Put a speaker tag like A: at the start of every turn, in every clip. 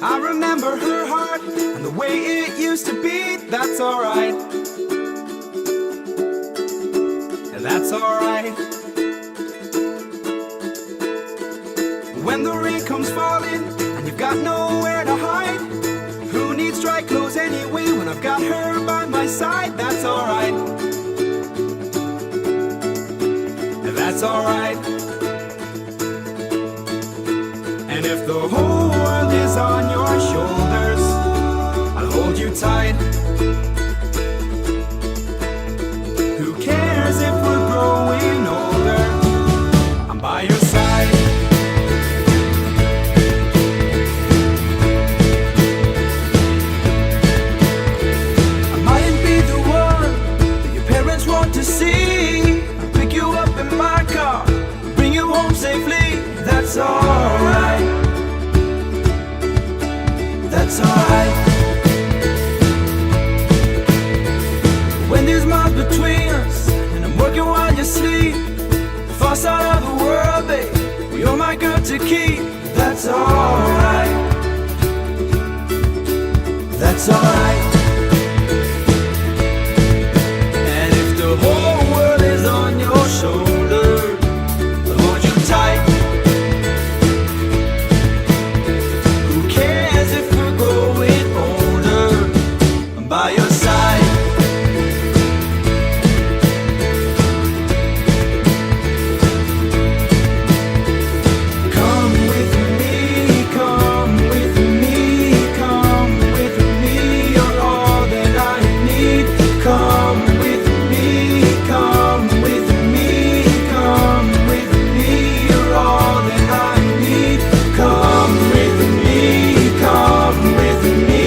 A: I remember her heart and the way it used to beat. That's alright. That's alright. When the rain comes falling and you've got nowhere to hide, who needs dry clothes anyway when I've got her by my side? That's alright. That's alright. And if the whole world is on your shoulders, I'll hold you tight. Who cares if we're growing older? I'm by your side. I mightn't be the one that your parents want to see. I'll pick you up in my car, bring you home safely. That's alright. That's alright. When there's miles between us and I'm working while you sleep, far side of the world, babe, you're my girl to keep. That's alright. That's alright. And if the whole world is on your shoulder, I'll hold you tight. Who cares if we're growing older? I'm by your side. Come with me, come with me, come with me. You're all that I need. Come with me, come with me, come with me. You're all that I need. Come with me, come with me,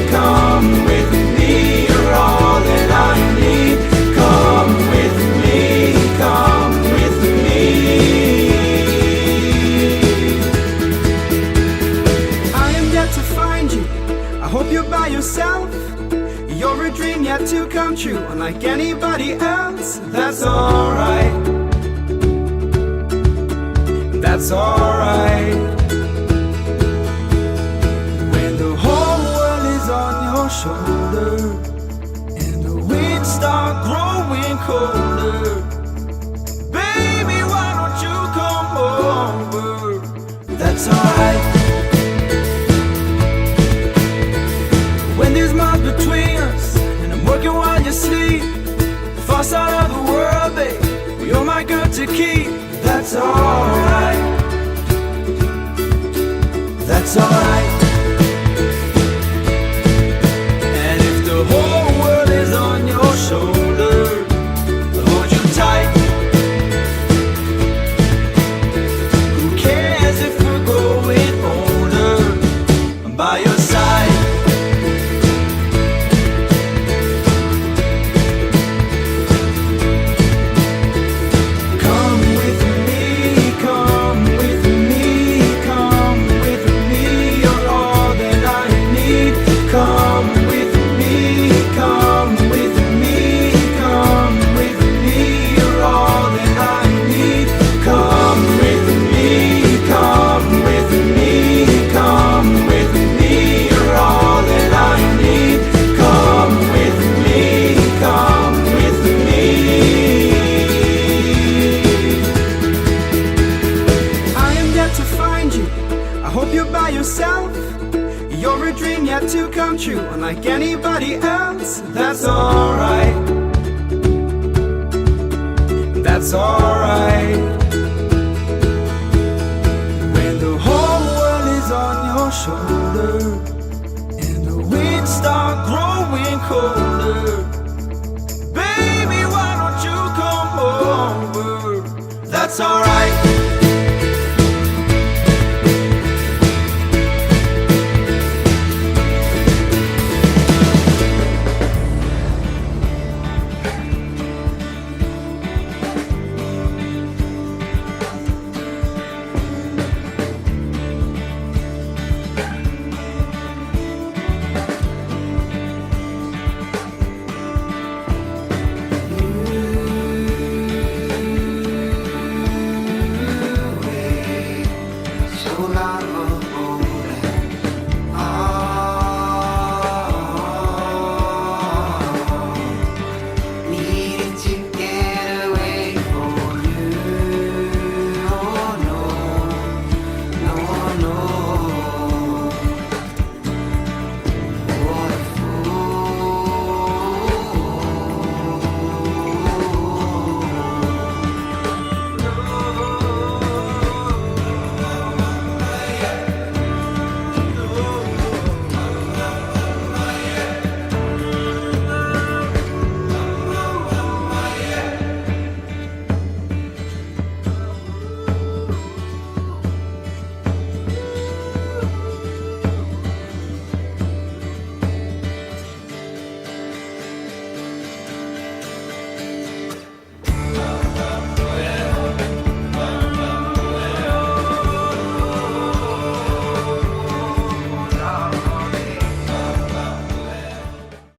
A: come with me. You're all that I need. Come with me, come with me. I am yet to find you. I hope you're by yourself. You're a dream yet to come true, unlike anybody else. That's alright. That's alright. When the whole world is on your shoulder and the winds start growing colder, baby, why don't you come over? That's alright. When there's miles between us and I'm working while you sleep, far side of the world, babe, you're my girl to keep. That's alright. That's alright. And if the whole world is on your shoulder, I'll hold you tight. Who cares if we're growing older? I'm by your side. Come with me, come with me, come with me. You're all that I need. Come with me, come with me, come with me. You're all that I need. Come with me, come with me, come with me. You're all that I need. Come with me, come with me. I am yet to find you. I hope you're by yourself. You're a dream yet to come true, unlike anybody else. That's alright. That's alright. When the whole world is on your shoulder and the winds start growing colder, baby, why don't you come over? That's alright.